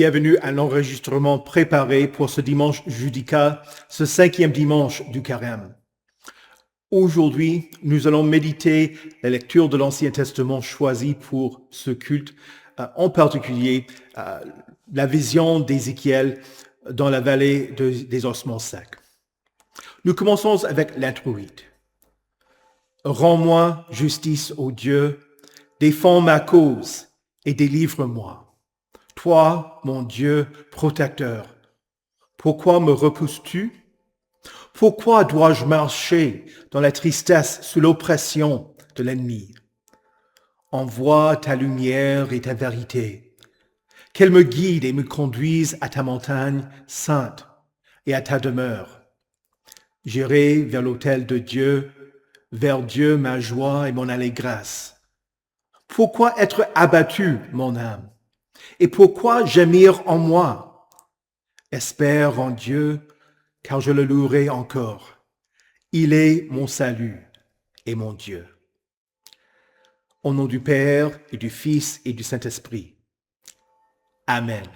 Bienvenue à l'enregistrement préparé pour ce dimanche judical, ce 5e dimanche du Carême. Aujourd'hui, nous allons méditer la lecture de l'Ancien Testament choisie pour ce culte, en particulier la vision d'Ézéchiel dans la vallée des ossements secs. Nous commençons avec l'introïde. Rends-moi justice, ô Dieu, défends ma cause et délivre-moi. Toi, mon Dieu protecteur, pourquoi me repousses-tu? Pourquoi dois-je marcher dans la tristesse sous l'oppression de l'ennemi? Envoie ta lumière et ta vérité, qu'elle me guide et me conduise à ta montagne sainte et à ta demeure. J'irai vers l'autel de Dieu, vers Dieu ma joie et mon allégresse. Pourquoi être abattu, mon âme? Et pourquoi gémir en moi? Espère en Dieu, car je le louerai encore. Il est mon salut et mon Dieu. Au nom du Père et du Fils et du Saint-Esprit. Amen.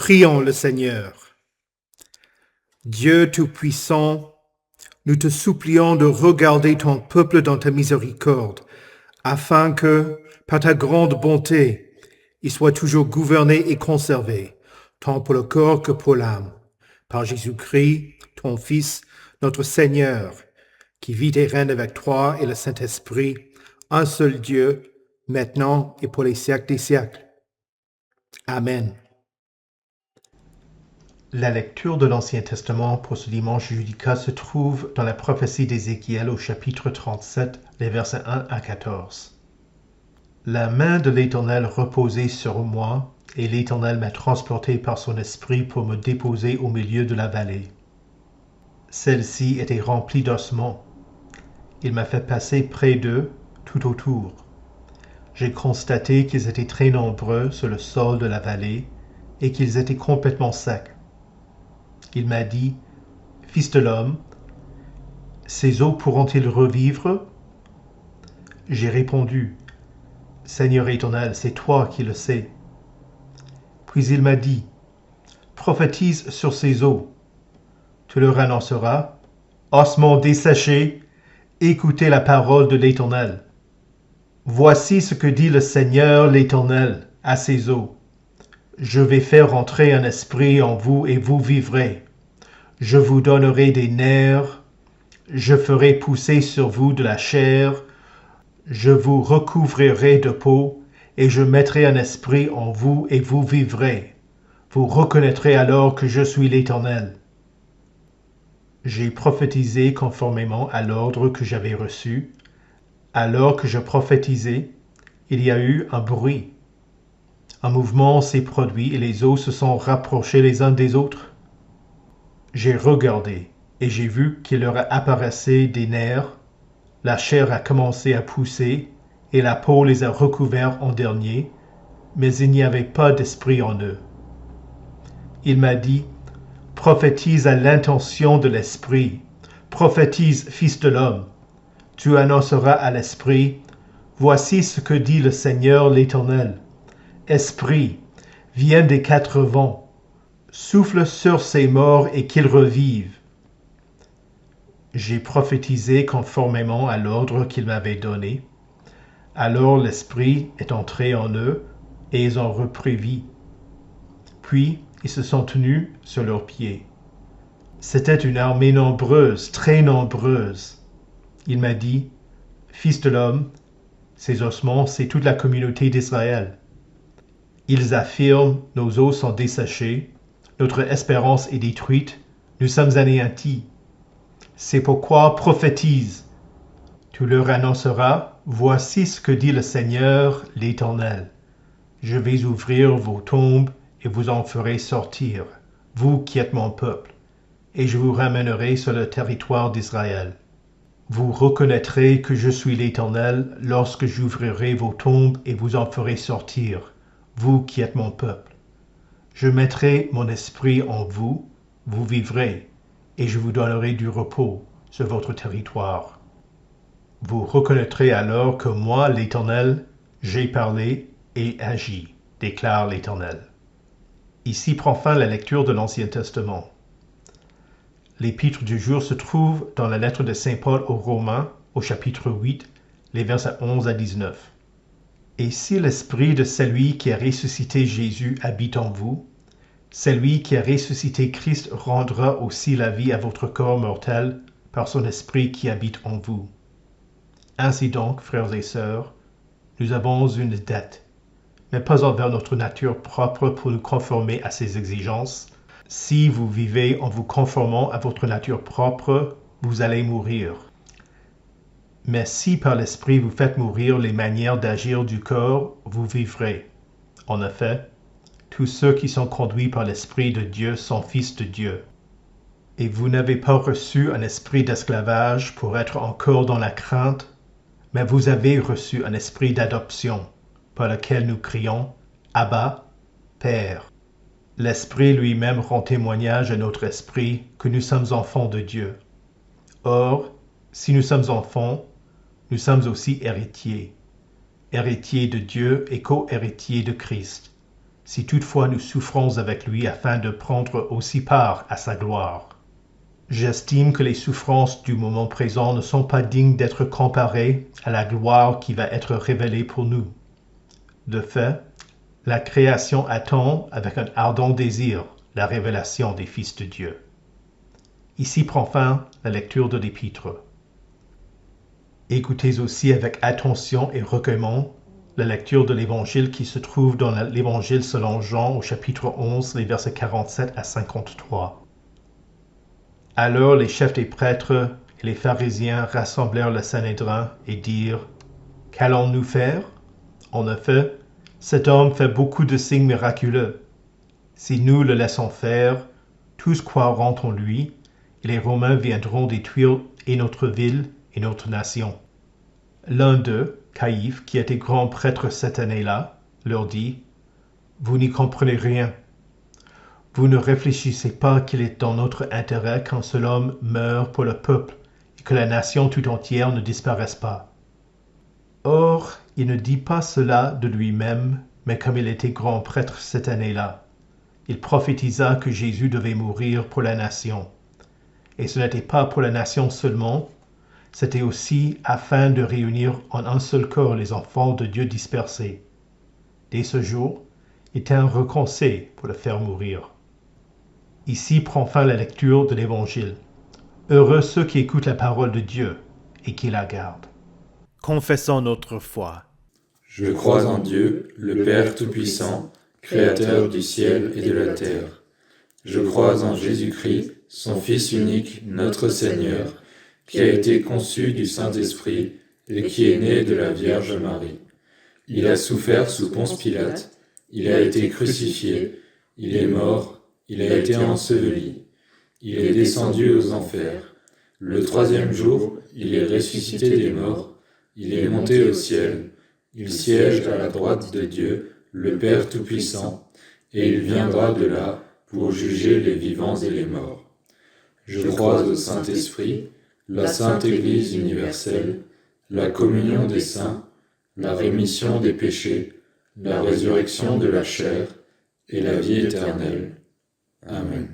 Prions le Seigneur. Dieu Tout-Puissant, nous te supplions de regarder ton peuple dans ta miséricorde, afin que, par ta grande bonté, il soit toujours gouverné et conservé, tant pour le corps que pour l'âme, par Jésus-Christ, ton Fils, notre Seigneur, qui vit et règne avec toi et le Saint-Esprit, un seul Dieu, maintenant et pour les siècles des siècles. Amen. La lecture de l'Ancien Testament pour ce dimanche judicat se trouve dans la prophétie d'Ézéchiel au chapitre 37, les versets 1 à 14. La main de l'Éternel reposait sur moi, et l'Éternel m'a transporté par son esprit pour me déposer au milieu de la vallée. Celle-ci était remplie d'ossements. Il m'a fait passer près d'eux, tout autour. J'ai constaté qu'ils étaient très nombreux sur le sol de la vallée, et qu'ils étaient complètement secs. Il m'a dit, « Fils de l'homme, ces eaux pourront-ils revivre ?» J'ai répondu, « Seigneur Éternel, c'est toi qui le sais. » Puis il m'a dit, « Prophétise sur ces eaux. Tu leur annonceras, « Ossements desséchés, écoutez la parole de l'Éternel. Voici ce que dit le Seigneur l'Éternel à ces eaux. Je vais faire entrer un esprit en vous et vous vivrez. Je vous donnerai des nerfs, je ferai pousser sur vous de la chair, je vous recouvrirai de peau, et je mettrai un esprit en vous et vous vivrez. Vous reconnaîtrez alors que je suis l'Éternel. » J'ai prophétisé conformément à l'ordre que j'avais reçu. Alors que je prophétisais, il y a eu un bruit. Un mouvement s'est produit et les eaux se sont rapprochées les uns des autres. J'ai regardé et j'ai vu qu'il leur apparaissait des nerfs, la chair a commencé à pousser et la peau les a recouverts en dernier, mais il n'y avait pas d'esprit en eux. Il m'a dit, « Prophétise à l'intention de l'esprit, prophétise, fils de l'homme. Tu annonceras à l'esprit, « Voici ce que dit le Seigneur l'Éternel. Esprit, viens des quatre vents. Souffle sur ces morts et qu'ils revivent. » J'ai prophétisé conformément à l'ordre qu'il m'avait donné. Alors l'Esprit est entré en eux et ils ont repris vie. Puis ils se sont tenus sur leurs pieds. C'était une armée nombreuse, très nombreuse. Il m'a dit, « Fils de l'homme, ces ossements, c'est toute la communauté d'Israël. Ils affirment, nos os sont desséchés, notre espérance est détruite, nous sommes anéantis. C'est pourquoi prophétise. Tu leur annonceras, voici ce que dit le Seigneur l'Éternel. Je vais ouvrir vos tombes et vous en ferai sortir, vous qui êtes mon peuple, et je vous ramènerai sur le territoire d'Israël. Vous reconnaîtrez que je suis l'Éternel lorsque j'ouvrirai vos tombes et vous en ferai sortir, vous qui êtes mon peuple. Je mettrai mon esprit en vous, vous vivrez, et je vous donnerai du repos sur votre territoire. Vous reconnaîtrez alors que moi, l'Éternel, j'ai parlé et agi, déclare l'Éternel. Ici prend fin la lecture de l'Ancien Testament. L'épître du jour se trouve dans la lettre de Saint Paul aux Romains, au chapitre 8, les versets 11 à 19. Et si l'esprit de celui qui a ressuscité Jésus habite en vous, celui qui a ressuscité Christ rendra aussi la vie à votre corps mortel par son esprit qui habite en vous. Ainsi donc, frères et sœurs, nous avons une dette, mais pas envers notre nature propre pour nous conformer à ses exigences. Si vous vivez en vous conformant à votre nature propre, vous allez mourir. Mais si par l'esprit vous faites mourir les manières d'agir du corps, vous vivrez. En effet, tous ceux qui sont conduits par l'Esprit de Dieu sont fils de Dieu. Et vous n'avez pas reçu un esprit d'esclavage pour être encore dans la crainte, mais vous avez reçu un esprit d'adoption, par lequel nous crions « Abba, Père ». L'Esprit lui-même rend témoignage à notre esprit que nous sommes enfants de Dieu. Or, si nous sommes enfants, nous sommes aussi héritiers. Héritiers de Dieu et co-héritiers de Christ, si toutefois nous souffrons avec lui afin de prendre aussi part à sa gloire. J'estime que les souffrances du moment présent ne sont pas dignes d'être comparées à la gloire qui va être révélée pour nous. De fait, la création attend avec un ardent désir la révélation des fils de Dieu. Ici prend fin la lecture de l'Épître. Écoutez aussi avec attention et recueillement la lecture de l'Évangile qui se trouve dans l'Évangile selon Jean au chapitre 11, les versets 47 à 53. Alors les chefs des prêtres et les pharisiens rassemblèrent le Sanhédrin et dirent: « Qu'allons-nous faire? En effet, cet homme fait beaucoup de signes miraculeux. Si nous le laissons faire, tous croiront en lui, et les Romains viendront détruire et notre ville et notre nation. » L'un d'eux, Caïphe, qui était grand prêtre cette année-là, leur dit: « Vous n'y comprenez rien. Vous ne réfléchissez pas qu'il est dans notre intérêt qu'un seul homme meure pour le peuple et que la nation tout entière ne disparaisse pas. » Or, il ne dit pas cela de lui-même, mais comme il était grand prêtre cette année-là, il prophétisa que Jésus devait mourir pour la nation. Et ce n'était pas pour la nation seulement, c'était aussi afin de réunir en un seul corps les enfants de Dieu dispersés. Dès ce jour, il tint un conseil pour le faire mourir. Ici prend fin la lecture de l'Évangile. Heureux ceux qui écoutent la parole de Dieu et qui la gardent. Confessons notre foi. Je crois en Dieu, le Père Tout-Puissant, Créateur du ciel et de la terre. Je crois en Jésus-Christ, son Fils unique, notre Seigneur, qui a été conçu du Saint-Esprit et qui est né de la Vierge Marie. Il a souffert sous Ponce Pilate, il a été crucifié, il est mort, il a été enseveli, il est descendu aux enfers. Le troisième jour, il est ressuscité des morts, il est monté au ciel, il siège à la droite de Dieu, le Père Tout-Puissant, et il viendra de là pour juger les vivants et les morts. Je crois au Saint-Esprit, la Sainte Église universelle, la communion des saints, la rémission des péchés, la résurrection de la chair et la vie éternelle. Amen.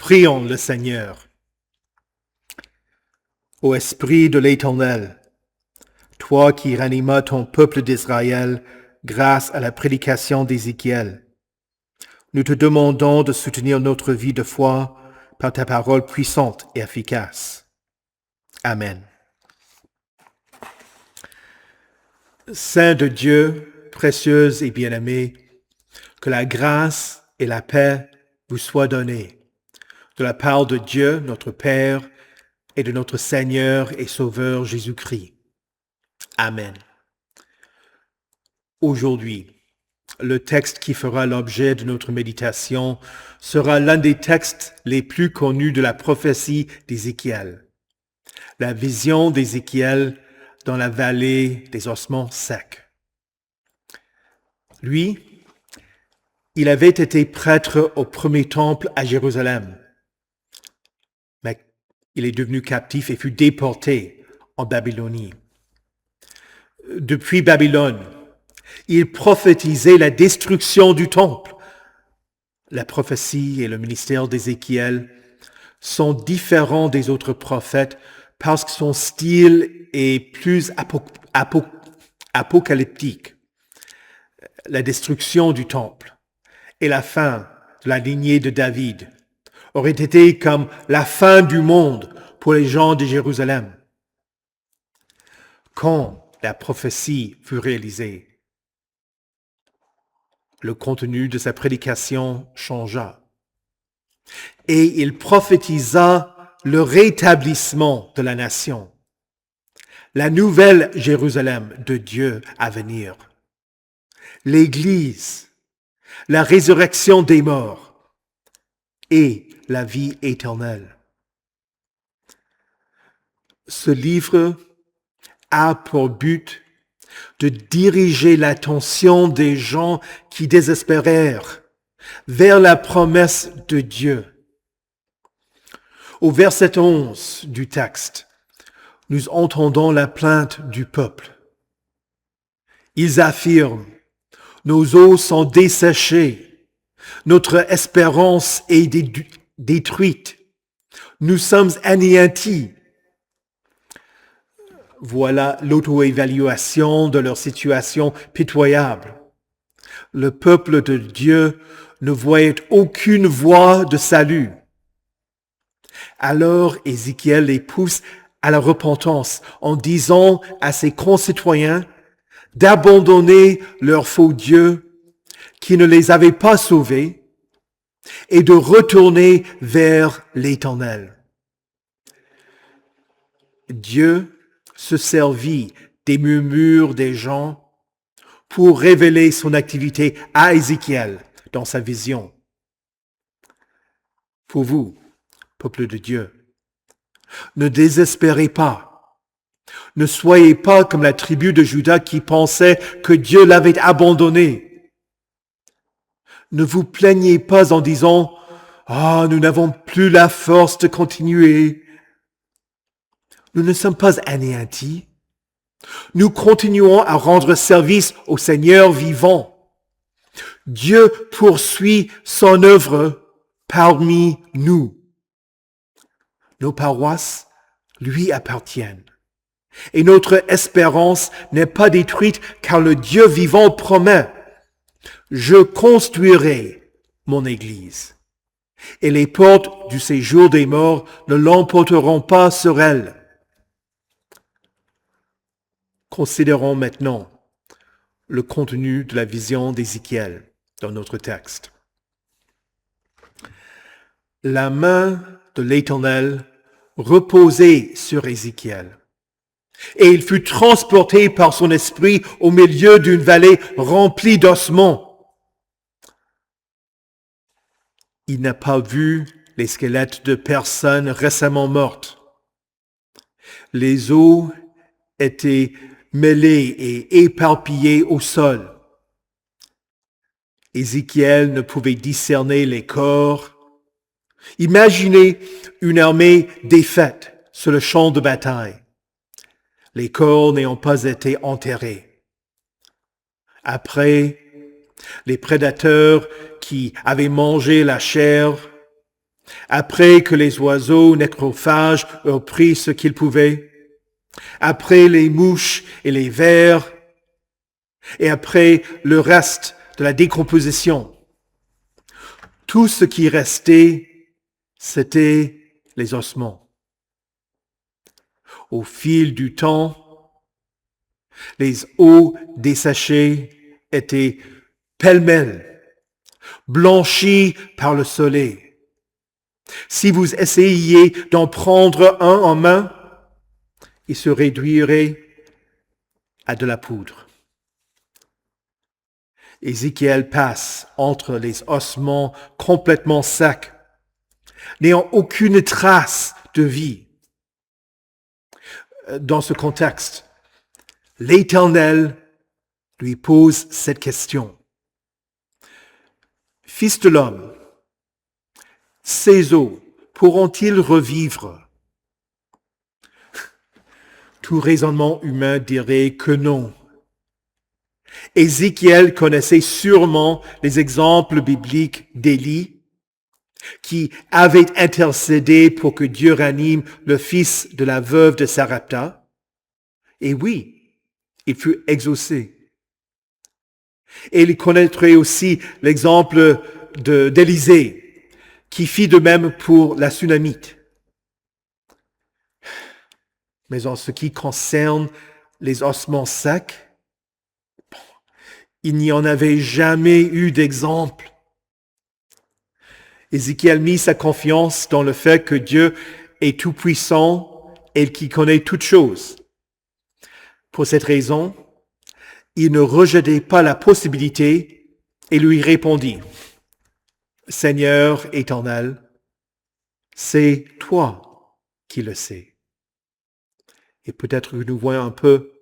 Prions le Seigneur. Ô Esprit de l'Éternel, toi qui ranimas ton peuple d'Israël grâce à la prédication d'Ézéchiel, nous te demandons de soutenir notre vie de foi par ta parole puissante et efficace. Amen. Saint de Dieu, précieuse et bien-aimée, que la grâce et la paix vous soient données de la part de Dieu, notre Père, et de notre Seigneur et Sauveur Jésus-Christ. Amen. Aujourd'hui, le texte qui fera l'objet de notre méditation sera l'un des textes les plus connus de la prophétie d'Ézéchiel. La vision d'Ézéchiel dans la vallée des ossements secs. Lui, il avait été prêtre au premier temple à Jérusalem, mais il est devenu captif et fut déporté en Babylonie. Depuis Babylone, il prophétisait la destruction du temple. La prophétie et le ministère d'Ézéchiel sont différents des autres prophètes parce que son style est plus apocalyptique. La destruction du temple et la fin de la lignée de David auraient été comme la fin du monde pour les gens de Jérusalem. Quand la prophétie fut réalisée, le contenu de sa prédication changea et il prophétisa le rétablissement de la nation, la nouvelle Jérusalem de Dieu à venir, l'Église, la résurrection des morts et la vie éternelle. Ce livre a pour but de diriger l'attention des gens qui désespérèrent vers la promesse de Dieu. Au verset 11 du texte, nous entendons la plainte du peuple. Ils affirment: nos eaux sont desséchées, notre espérance est détruite, nous sommes anéantis. Voilà l'auto-évaluation de leur situation pitoyable. Le peuple de Dieu ne voyait aucune voie de salut. Alors Ézéchiel les pousse à la repentance en disant à ses concitoyens d'abandonner leur faux Dieu qui ne les avait pas sauvés et de retourner vers l'Éternel. Dieu se servit des murmures des gens pour révéler son activité à Ézéchiel dans sa vision. Pour vous, peuple de Dieu, ne désespérez pas. Ne soyez pas comme la tribu de Juda qui pensait que Dieu l'avait abandonné. Ne vous plaignez pas en disant « Ah, nous n'avons plus la force de continuer. » Nous ne sommes pas anéantis. Nous continuons à rendre service au Seigneur vivant. Dieu poursuit son œuvre parmi nous. Nos paroisses lui appartiennent. Et notre espérance n'est pas détruite car le Dieu vivant promet « Je construirai mon Église, et les portes du séjour des morts ne l'emporteront pas sur elle. » Considérons maintenant le contenu de la vision d'Ézéchiel dans notre texte. La main de l'Éternel reposait sur Ézéchiel, et il fut transporté par son esprit au milieu d'une vallée remplie d'ossements. Il n'a pas vu les squelettes de personnes récemment mortes. Les os étaient mêlés et éparpillés au sol. Ézéchiel ne pouvait discerner les corps. Imaginez une armée défaite sur le champ de bataille, les corps n'ayant pas été enterrés. Après, les prédateurs qui avaient mangé la chair Après que les oiseaux nécrophages eurent pris ce qu'ils pouvaient, après les mouches et les vers, et après le reste de la décomposition, tout ce qui restait, c'était les ossements. Au fil du temps, les os desséchés étaient pêle-mêle, blanchis par le soleil. Si vous essayiez d'en prendre un en main, il se réduirait à de la poudre. Ézéchiel passe entre les ossements complètement secs, n'ayant aucune trace de vie. Dans ce contexte, l'Éternel lui pose cette question. Fils de l'homme, ces os pourront-ils revivre? Tout raisonnement humain dirait que non. Ézéchiel connaissait sûrement les exemples bibliques d'Élie, qui avait intercédé pour que Dieu ranime le fils de la veuve de Sarepta. Et oui, il fut exaucé. Et il connaîtrait aussi l'exemple d'Élisée, qui fit de même pour la Sunamite. Mais en ce qui concerne les ossements secs, il n'y en avait jamais eu d'exemple. Ézéchiel mit sa confiance dans le fait que Dieu est tout-puissant et qu'il connaît toutes choses. Pour cette raison, il ne rejetait pas la possibilité et lui répondit, « Seigneur éternel, c'est toi qui le sais. » Et peut-être que nous voyons un peu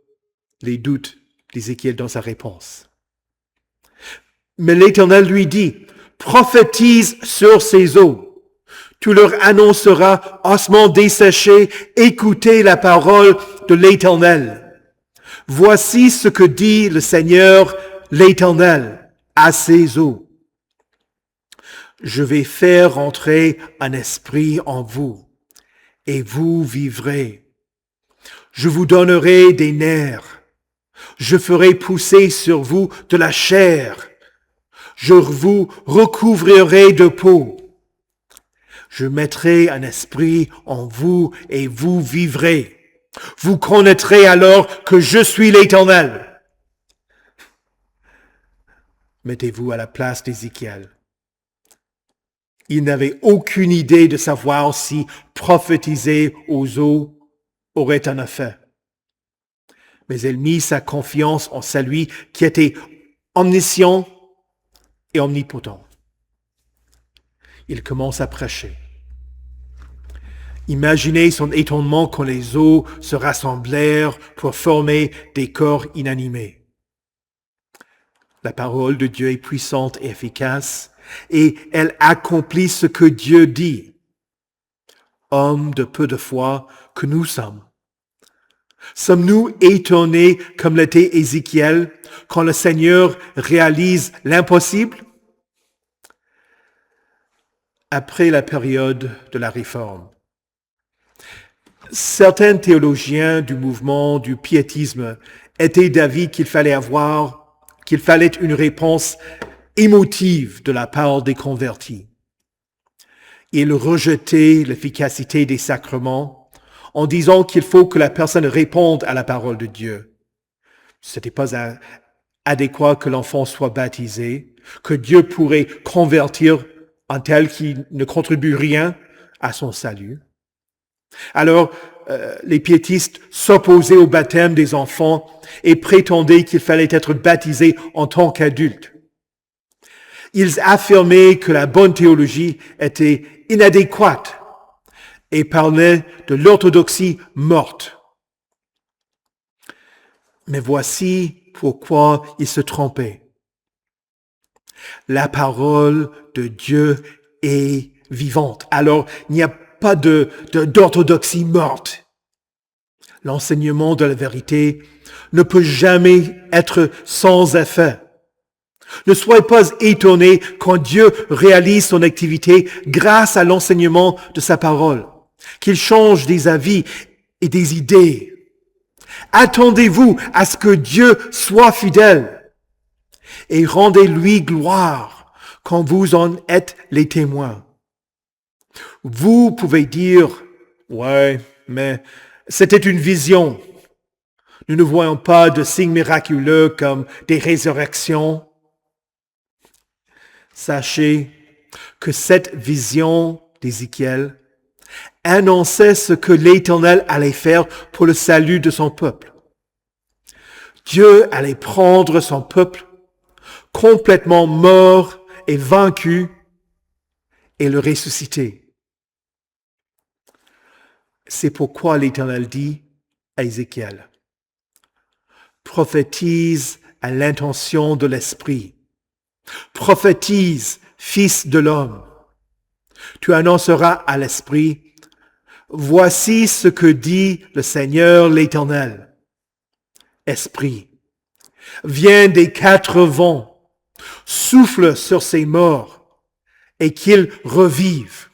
les doutes d'Ézéchiel dans sa réponse. Mais l'Éternel lui dit, « Prophétise sur ces eaux. Tu leur annonceras, ossements desséchés, écoutez la parole de l'Éternel. Voici ce que dit le Seigneur, l'Éternel, à ces eaux. Je vais faire entrer un esprit en vous, et vous vivrez. Je vous donnerai des nerfs. Je ferai pousser sur vous de la chair. Je vous recouvrirai de peau. Je mettrai un esprit en vous et vous vivrez. Vous connaîtrez alors que je suis l'Éternel. » Mettez-vous à la place d'Ézéchiel. Il n'avait aucune idée de savoir si prophétiser aux eaux aurait un effet. Mais il mit sa confiance en celui qui était omniscient et omnipotent. Il commence à prêcher. Imaginez son étonnement quand les eaux se rassemblèrent pour former des corps inanimés. La parole de Dieu est puissante et efficace, et elle accomplit ce que Dieu dit. Hommes de peu de foi que nous sommes. Sommes-nous étonnés comme l'était Ézéchiel quand le Seigneur réalise l'impossible? Après la période de la Réforme, certains théologiens du mouvement du piétisme étaient d'avis qu'il fallait une réponse émotive de la part des convertis. Ils rejetaient l'efficacité des sacrements en disant qu'il faut que la personne réponde à la parole de Dieu. Ce n'était pas adéquat que l'enfant soit baptisé, que Dieu pourrait convertir un tel qui ne contribue rien à son salut. Alors, les piétistes s'opposaient au baptême des enfants et prétendaient qu'il fallait être baptisé en tant qu'adulte. Ils affirmaient que la bonne théologie était inadéquate et parlaient de l'orthodoxie morte. Mais voici pourquoi ils se trompaient. La parole de Dieu est vivante. Alors, il n'y a pas d'orthodoxie morte. L'enseignement de la vérité ne peut jamais être sans effet. Ne soyez pas étonnés quand Dieu réalise son activité grâce à l'enseignement de sa parole, qu'il change des avis et des idées. Attendez-vous à ce que Dieu soit fidèle et rendez-lui gloire quand vous en êtes les témoins. Vous pouvez dire, ouais, mais c'était une vision. Nous ne voyons pas de signes miraculeux comme des résurrections. Sachez que cette vision d'Ézéchiel annonçait ce que l'Éternel allait faire pour le salut de son peuple. Dieu allait prendre son peuple complètement mort et vaincu et le ressusciter. C'est pourquoi l'Éternel dit à Ézéchiel, prophétise à l'intention de l'Esprit. Prophétise, fils de l'homme. Tu annonceras à l'Esprit, voici ce que dit le Seigneur l'Éternel. Esprit, viens des quatre vents, souffle sur ces morts et qu'ils revivent.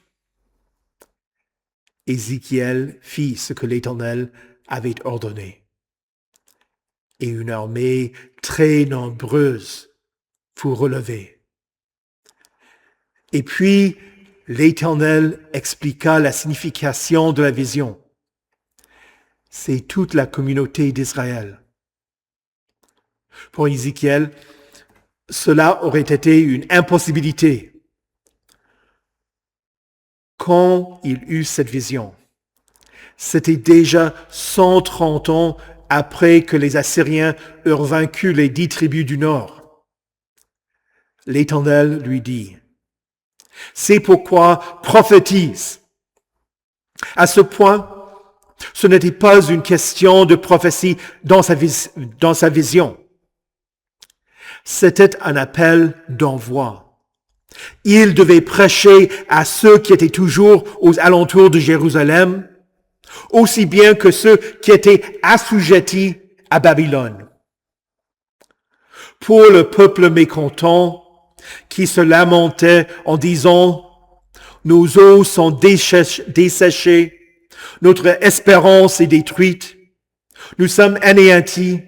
Ézéchiel fit ce que l'Éternel avait ordonné. Et une armée très nombreuse fut relevée. Et puis, l'Éternel expliqua la signification de la vision. C'est toute la communauté d'Israël. Pour Ézéchiel, cela aurait été une impossibilité. Quand il eut cette vision, c'était déjà 130 ans après que les Assyriens eurent vaincu les 10 tribus du Nord. L'Éternel lui dit, « C'est pourquoi prophétise. » À ce point, ce n'était pas une question de prophétie dans sa vision. C'était un appel d'envoi. Il devait prêcher à ceux qui étaient toujours aux alentours de Jérusalem, aussi bien que ceux qui étaient assujettis à Babylone. Pour le peuple mécontent qui se lamentait en disant « Nos eaux sont desséchées, notre espérance est détruite, nous sommes anéantis »,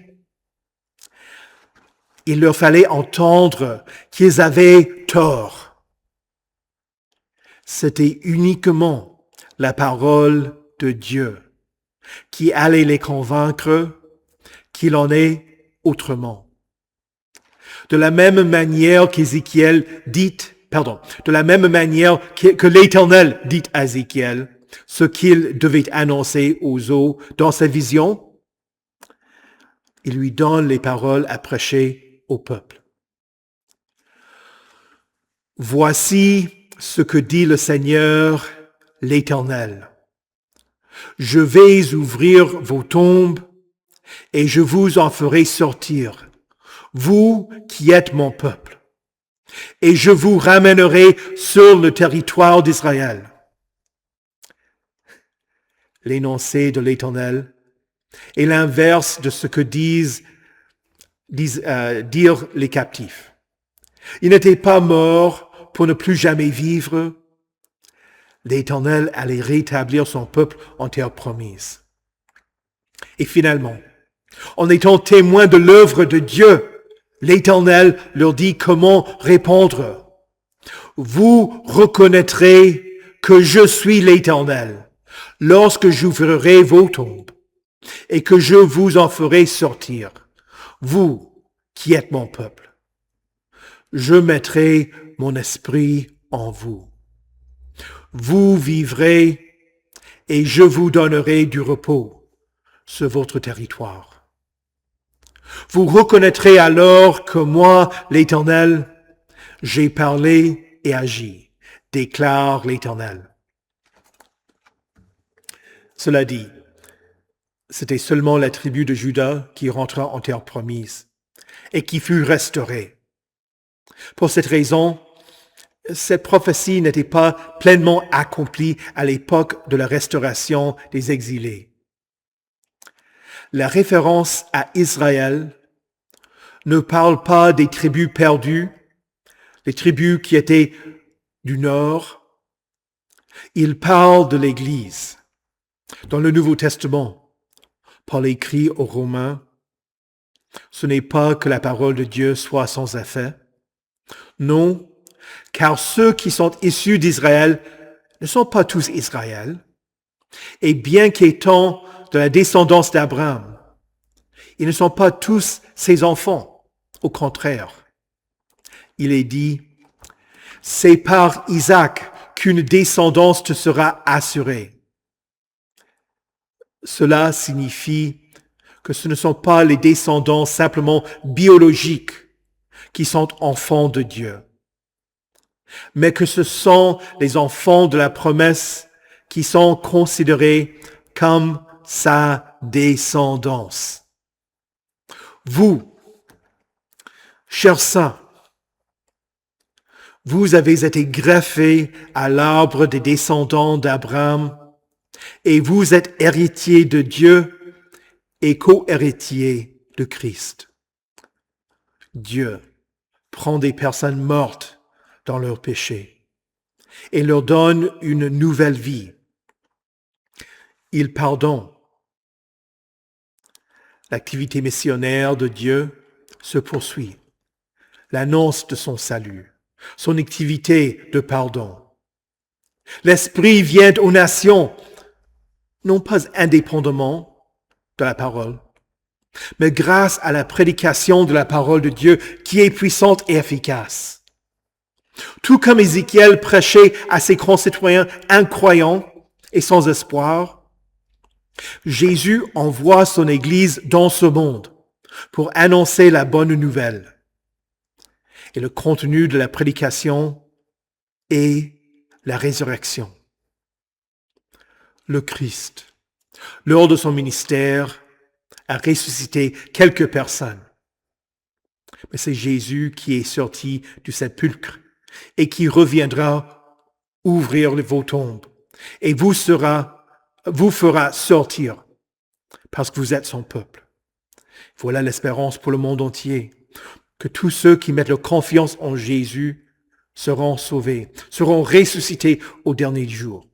il leur fallait entendre qu'ils avaient tort. C'était uniquement la parole de Dieu qui allait les convaincre qu'il en est autrement. De la même manière qu'Ézéchiel dit, de la même manière que l'Éternel dit à Ézéchiel ce qu'il devait annoncer aux eaux dans sa vision, il lui donne les paroles à prêcher au peuple. Voici ce que dit le Seigneur, l'Éternel. Je vais ouvrir vos tombes et je vous en ferai sortir, vous qui êtes mon peuple, et je vous ramènerai sur le territoire d'Israël. L'énoncé de l'Éternel est l'inverse de ce que disent les captifs. Ils n'étaient pas morts pour ne plus jamais vivre. L'Éternel allait rétablir son peuple en terre promise. Et finalement, en étant témoin de l'œuvre de Dieu, l'Éternel leur dit comment répondre. Vous reconnaîtrez que je suis l'Éternel lorsque j'ouvrirai vos tombes et que je vous en ferai sortir, vous qui êtes mon peuple. Je mettrai mon esprit en vous. Vous vivrez et je vous donnerai du repos sur votre territoire. Vous reconnaîtrez alors que moi, l'Éternel, j'ai parlé et agi, déclare l'Éternel. Cela dit, c'était seulement la tribu de Juda qui rentra en terre promise et qui fut restaurée. Pour cette raison, cette prophétie n'était pas pleinement accomplie à l'époque de la restauration des exilés. La référence à Israël ne parle pas des tribus perdues, les tribus qui étaient du nord. Il parle de l'Église. Dans le Nouveau Testament, Paul écrit aux Romains, ce n'est pas que la parole de Dieu soit sans effet. Non, car ceux qui sont issus d'Israël ne sont pas tous Israël. Et bien qu'étant de la descendance d'Abraham, ils ne sont pas tous ses enfants. Au contraire, il est dit, c'est par Isaac qu'une descendance te sera assurée. Cela signifie que ce ne sont pas les descendants simplement biologiques qui sont enfants de Dieu, mais que ce sont les enfants de la promesse qui sont considérés comme sa descendance. Vous, chers saints, vous avez été greffés à l'arbre des descendants d'Abraham et vous êtes héritiers de Dieu et co-héritiers de Christ. Dieu prend des personnes mortes dans leurs péchés et leur donne une nouvelle vie. Il pardonne. L'activité missionnaire de Dieu se poursuit. L'annonce de son salut, son activité de pardon. L'Esprit vient aux nations, non pas indépendamment de la parole, mais grâce à la prédication de la parole de Dieu qui est puissante et efficace. Tout comme Ézéchiel prêchait à ses concitoyens incroyants et sans espoir, Jésus envoie son Église dans ce monde pour annoncer la bonne nouvelle. Et le contenu de la prédication est la résurrection. Le Christ, lors de son ministère, a ressuscité quelques personnes. Mais c'est Jésus qui est sorti du sépulcre et qui reviendra ouvrir vos tombes et vous fera sortir parce que vous êtes son peuple. Voilà l'espérance pour le monde entier, que tous ceux qui mettent leur confiance en Jésus seront sauvés, seront ressuscités au dernier jour.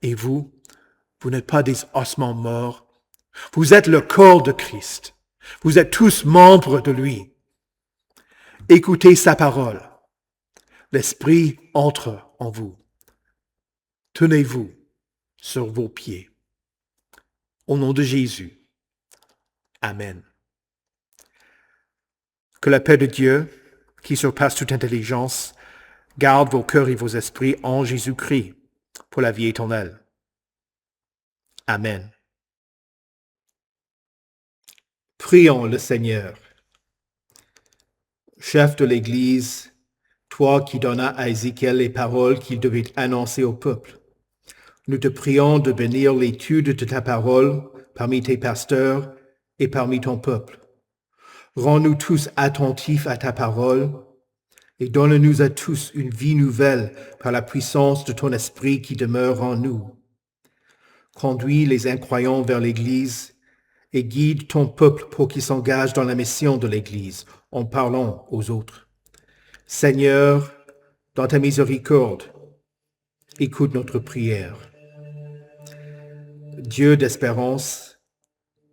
Et vous n'êtes pas des ossements morts, vous êtes le corps de Christ. Vous êtes tous membres de lui. Écoutez sa parole. L'Esprit entre en vous. Tenez-vous sur vos pieds. Au nom de Jésus. Amen. Que la paix de Dieu, qui surpasse toute intelligence, garde vos cœurs et vos esprits en Jésus-Christ pour la vie éternelle. Amen. Prions le Seigneur. Chef de l'Église, toi qui donnas à Ézéchiel les paroles qu'il devait annoncer au peuple, nous te prions de bénir l'étude de ta parole parmi tes pasteurs et parmi ton peuple. Rends-nous tous attentifs à ta parole et donne-nous à tous une vie nouvelle par la puissance de ton esprit qui demeure en nous. Conduis les incroyants vers l'Église et guide ton peuple pour qu'il s'engage dans la mission de l'Église en parlant aux autres. Seigneur, dans ta miséricorde, écoute notre prière. Dieu d'espérance,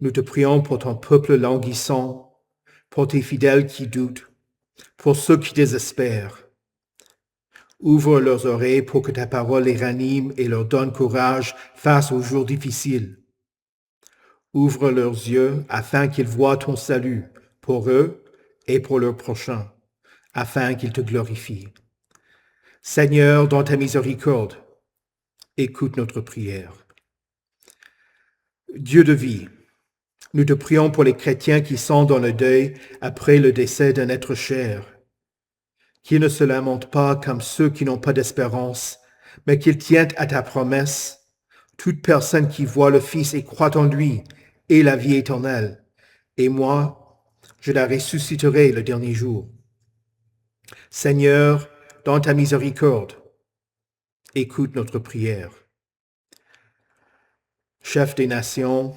nous te prions pour ton peuple languissant, pour tes fidèles qui doutent, pour ceux qui désespèrent. Ouvre leurs oreilles pour que ta parole les ranime et leur donne courage face aux jours difficiles. Ouvre leurs yeux afin qu'ils voient ton salut pour eux et pour leurs prochains, afin qu'ils te glorifient. Seigneur, dans ta miséricorde, écoute notre prière. Dieu de vie, nous te prions pour les chrétiens qui sont dans le deuil après le décès d'un être cher, qu'ils ne se lamentent pas comme ceux qui n'ont pas d'espérance, mais qu'ils tiennent à ta promesse. Toute personne qui voit le Fils et croit en lui ait la vie éternelle, et moi, je la ressusciterai le dernier jour. Seigneur, dans ta miséricorde, écoute notre prière. Chef des nations,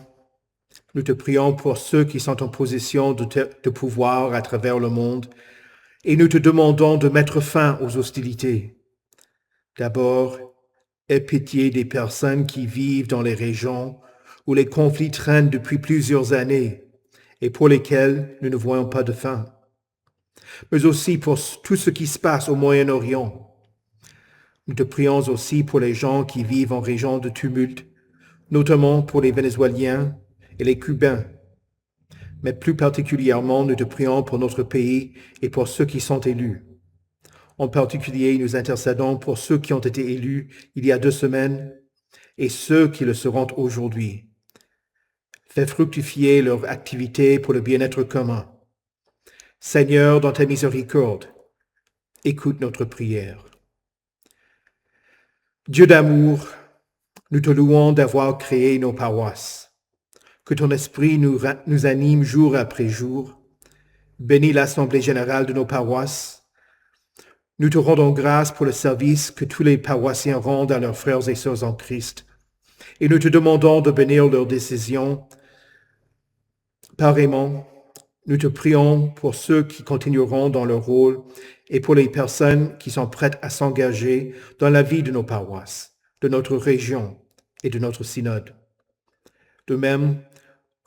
Nous te prions pour ceux qui sont en position de pouvoir à travers le monde et nous te demandons de mettre fin aux hostilités. D'abord, aie pitié des personnes qui vivent dans les régions où les conflits traînent depuis plusieurs années et pour lesquels nous ne voyons pas de fin, mais aussi pour tout ce qui se passe au Moyen-Orient. Nous te prions aussi pour les gens qui vivent en région de tumulte, notamment pour les Vénézuéliens et les Cubains. Mais plus particulièrement, nous te prions pour notre pays et pour ceux qui sont élus. En particulier, nous intercédons pour ceux qui ont été élus il y a 2 semaines et ceux qui le seront aujourd'hui. Fais fructifier leur activité pour le bien-être commun. Seigneur, dans ta miséricorde, écoute notre prière. Dieu d'amour, nous te louons d'avoir créé nos paroisses. Que ton esprit nous anime jour après jour. Bénis l'Assemblée générale de nos paroisses. Nous te rendons grâce pour le service que tous les paroissiens rendent à leurs frères et sœurs en Christ. Et nous te demandons de bénir leurs décisions. Pareillement, nous te prions pour ceux qui continueront dans leur rôle et pour les personnes qui sont prêtes à s'engager dans la vie de nos paroisses, de notre région et de notre synode. De même,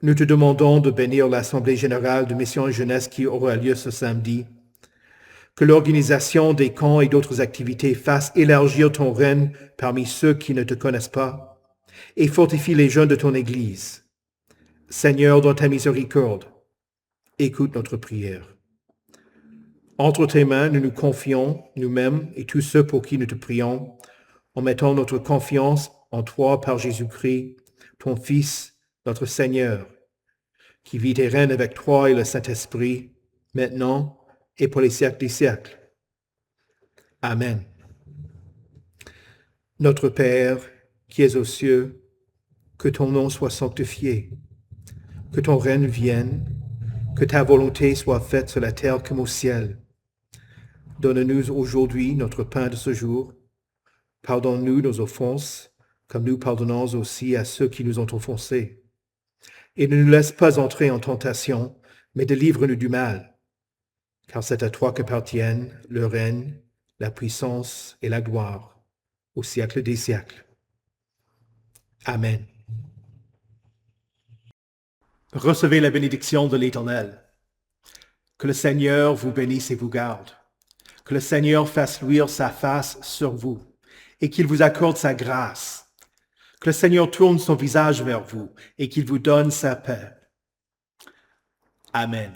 nous te demandons de bénir l'Assemblée générale de Mission et Jeunesse qui aura lieu ce samedi. Que l'organisation des camps et d'autres activités fasse élargir ton règne parmi ceux qui ne te connaissent pas et fortifie les jeunes de ton Église. Seigneur, dans ta miséricorde, écoute notre prière. Entre tes mains, nous nous confions, nous-mêmes et tous ceux pour qui nous te prions, en mettant notre confiance en toi par Jésus-Christ, ton Fils, notre Seigneur, qui vit et règne avec toi et le Saint-Esprit, maintenant et pour les siècles des siècles. Amen. Notre Père, qui es aux cieux, que ton nom soit sanctifié, que ton règne vienne, que ta volonté soit faite sur la terre comme au ciel. Donne-nous aujourd'hui notre pain de ce jour. Pardonne-nous nos offenses, comme nous pardonnons aussi à ceux qui nous ont offensés. Et ne nous laisse pas entrer en tentation, mais délivre-nous du mal. Car c'est à toi qu'appartiennent le règne, la puissance et la gloire, au siècle des siècles. Amen. Recevez la bénédiction de l'Éternel. Que le Seigneur vous bénisse et vous garde. Que le Seigneur fasse luire sa face sur vous et qu'il vous accorde sa grâce. Que le Seigneur tourne son visage vers vous et qu'il vous donne sa paix. Amen.